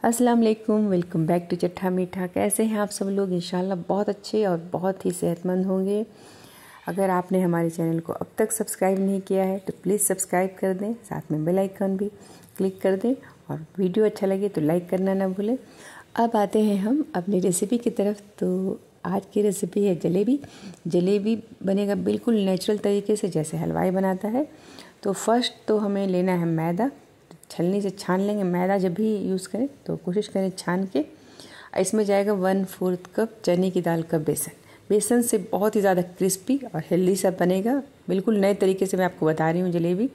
अस्सलाम वालेकुम, welcome back to Chatha मीठा। कैसे हैं आप सब लोग? इंशाल्लाह बहुत अच्छे और बहुत ही सेहतमंद होंगे। अगर आपने हमारे चैनल को अब तक सब्सक्राइब नहीं किया है तो प्लीज़ सब्सक्राइब कर दें, साथ में बेल आइकन भी क्लिक कर दें और वीडियो अच्छा लगे तो लाइक करना ना भूलें। अब आते हैं हम अपनी रेसिपी की तरफ। तो आज की रेसिपी है जलेबी। जलेबी बनेगा बिल्कुल नेचुरल तरीके से, जैसे हलवाई बनाता है। तो फर्स्ट तो हमें लेना है मैदा। छलनी से छान लेंगे। मैदा जब भी यूज़ करें तो कोशिश करें छान के। इसमें जाएगा 1/4 कप चने की दाल का बेसन। बेसन से बहुत ही ज़्यादा क्रिस्पी और हेल्दी सा बनेगा। बिल्कुल नए तरीके से मैं आपको बता रही हूँ जलेबी।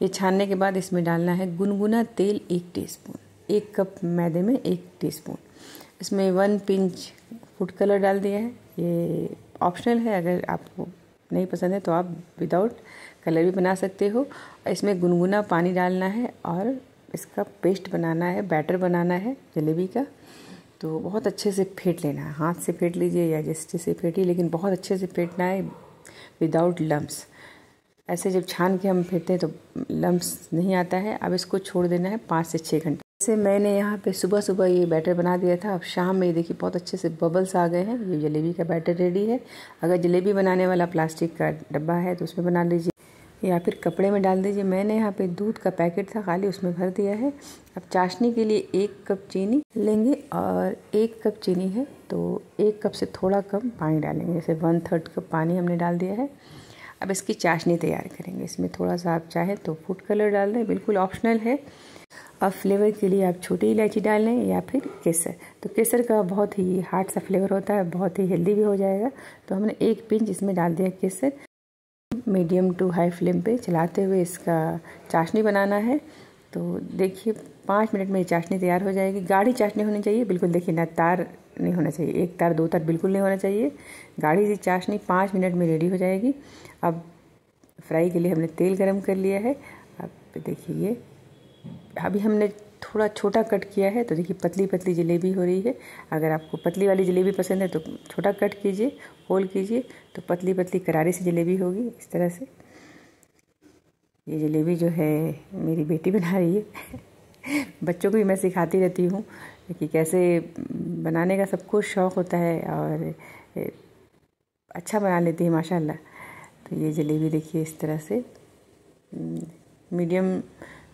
ये छानने के बाद इसमें डालना है गुनगुना तेल 1 टीस्पून। 1 कप मैदे में 1 टीस्पून। इसमें 1 पिंच फूड कलर डाल दिया है। ये ऑप्शनल है, अगर आपको नहीं पसंद है तो आप विदाउट कलर भी बना सकते हो। इसमें गुनगुना पानी डालना है और इसका पेस्ट बनाना है, बैटर बनाना है जलेबी का। तो बहुत अच्छे से फेंट लेना है। हाथ से फेंट लीजिए या जैसे फेंटिए, लेकिन बहुत अच्छे से फेंटना है विदाउट लम्स। ऐसे जब छान के हम फेंटते हैं तो लम्स नहीं आता है। अब इसको छोड़ देना है 5 से 6 घंटे। जैसे मैंने यहाँ पे सुबह सुबह ये बैटर बना दिया था। अब शाम में ये देखिए बहुत अच्छे से बबल्स आ गए हैं। ये जलेबी का बैटर रेडी है। अगर जलेबी बनाने वाला प्लास्टिक का डब्बा है तो उसमें बना लीजिए या फिर कपड़े में डाल दीजिए। मैंने यहाँ पे दूध का पैकेट था खाली, उसमें भर दिया है। अब चाशनी के लिए 1 कप चीनी लेंगे और 1 कप चीनी है तो 1 कप से थोड़ा कम पानी डालेंगे। जैसे 1/3 कप पानी हमने डाल दिया है। अब इसकी चाशनी तैयार करेंगे। इसमें थोड़ा सा आप चाहें तो फूड कलर डाल दें, बिल्कुल ऑप्शनल है। अब फ्लेवर के लिए आप छोटी इलायची डाल लें या फिर केसर। तो केसर का बहुत ही हार्ड सा फ्लेवर होता है, बहुत ही हेल्दी भी हो जाएगा। तो हमने 1 पिंच इसमें डाल दिया केसर। मीडियम टू हाई फ्लेम पे चलाते हुए इसका चाशनी बनाना है। तो देखिए 5 मिनट में ये चाशनी तैयार हो जाएगी। गाढ़ी चाशनी होनी चाहिए बिल्कुल। देखिए ना, तार नहीं होना चाहिए, 1 तार 2 तार बिल्कुल नहीं होना चाहिए। गाढ़ी सी चाशनी 5 मिनट में रेडी हो जाएगी। अब फ्राई के लिए हमने तेल गरम कर लिया है। अब देखिए ये अभी हमने थोड़ा छोटा कट किया है। तो देखिए पतली पतली जलेबी हो रही है। अगर आपको पतली वाली जलेबी पसंद है तो छोटा कट कीजिए, होल कीजिए, तो पतली पतली करारी सी जलेबी होगी इस तरह से। ये जलेबी जो है मेरी बेटी बना रही है। बच्चों को भी मैं सिखाती रहती हूँ कि कैसे बनाने का सबको शौक़ होता है और अच्छा बना लेती है माशाल्लाह। तो ये जलेबी देखिए इस तरह से मीडियम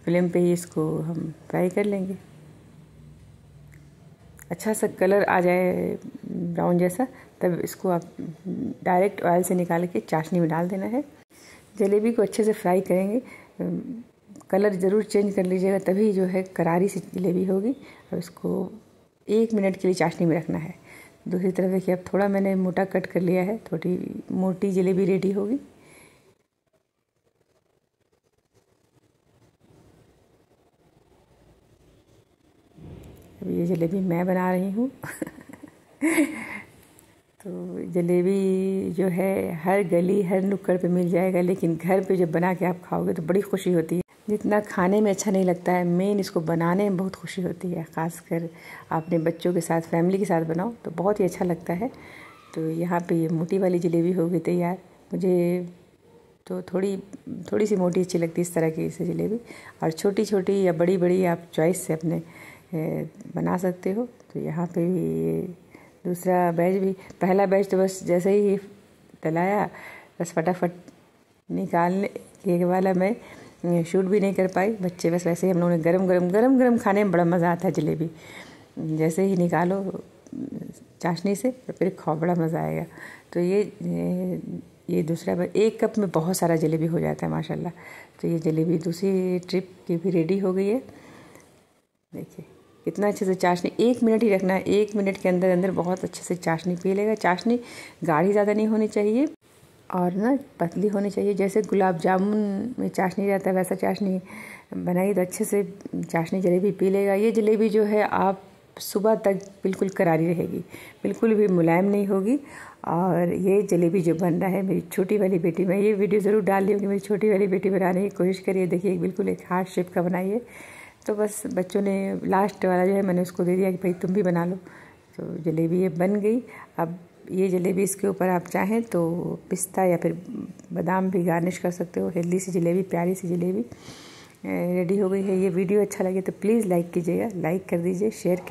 फ्लेम पे ही इसको हम फ्राई कर लेंगे। अच्छा सा कलर आ जाए ब्राउन जैसा, तब इसको आप डायरेक्ट ऑयल से निकाल के चाशनी में डाल देना है। जलेबी को अच्छे से फ्राई करेंगे। कलर ज़रूर चेंज कर लीजिएगा, तभी जो है करारी सी जलेबी होगी। अब इसको 1 मिनट के लिए चाशनी में रखना है। दूसरी तरफ देखिए अब थोड़ा मैंने मोटा कट कर लिया है, थोड़ी मोटी जलेबी रेडी होगी। अब ये जलेबी मैं बना रही हूँ। तो जलेबी जो है हर गली हर नुक्कड़ पे मिल जाएगा, लेकिन घर पे जब बना के आप खाओगे तो बड़ी खुशी होती है। जितना खाने में अच्छा नहीं लगता है, मेन इसको बनाने में बहुत खुशी होती है। ख़ासकर अपने बच्चों के साथ, फैमिली के साथ बनाओ तो बहुत ही अच्छा लगता है। तो यहाँ पे ये मोटी वाली जलेबी हो गई तैयार। मुझे तो थोड़ी सी मोटी अच्छी लगती है इस तरह की इसे जलेबी। और छोटी छोटी या बड़ी बड़ी आप चॉइस से अपने बना सकते हो। तो यहाँ पे भी दूसरा बैच भी, पहला बैच तो बस जैसे ही तलाया बस फटाफट निकालने के वाला मैं शूट भी नहीं कर पाई। बच्चे बस वैसे ही हम लोगों ने गरम गरम खाने में बड़ा मज़ा आता है जलेबी। जैसे ही निकालो चाशनी से तो फिर खाओ, बड़ा मज़ा आएगा। तो ये दूसरा 1 कप में बहुत सारा जलेबी हो जाता है माशाल्लाह। तो ये जलेबी दूसरी ट्रिप की भी रेडी हो गई है। देखिए कितना अच्छे से चाशनी 1 मिनट ही रखना है। 1 मिनट के अंदर अंदर बहुत अच्छे से चाशनी पी लेगा। चाशनी गाढ़ी ज़्यादा नहीं होनी चाहिए और ना पतली होनी चाहिए। जैसे गुलाब जामुन में चाशनी रहता है वैसा चाशनी बनाइए तो अच्छे से चाशनी जलेबी पी लेगा। ये जलेबी जो है आप सुबह तक बिल्कुल करारी रहेगी, बिल्कुल भी मुलायम नहीं होगी। और ये जलेबी जो बन रहा है मेरी छोटी वाली बेटी, मैं ये वीडियो ज़रूर डाल रही हूँ कि मेरी छोटी वाली बेटी बनाने की कोशिश करिए। देखिए बिल्कुल एक हार्ट शेप का बनाइए। तो बस बच्चों ने लास्ट वाला जो है मैंने उसको दे दिया कि भाई तुम भी बना लो। तो जलेबी ये बन गई। अब ये जलेबी इसके ऊपर आप चाहें तो पिस्ता या फिर बादाम भी गार्निश कर सकते हो। हेल्दी सी जलेबी, प्यारी सी जलेबी। रेडी हो गई है। ये वीडियो अच्छा लगे तो प्लीज़ लाइक कीजिएगा, लाइक कर दीजिए, शेयर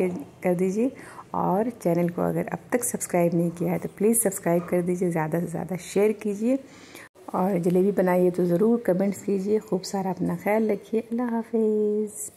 कर दीजिए और चैनल को अगर अब तक सब्सक्राइब नहीं किया है तो प्लीज़ सब्सक्राइब कर दीजिए, ज़्यादा से ज़्यादा शेयर कीजिए और जलेबी बनाइए तो ज़रूर कमेंट्स कीजिए। खूब सारा अपना ख्याल रखिए। अल्लाह हाफिज़।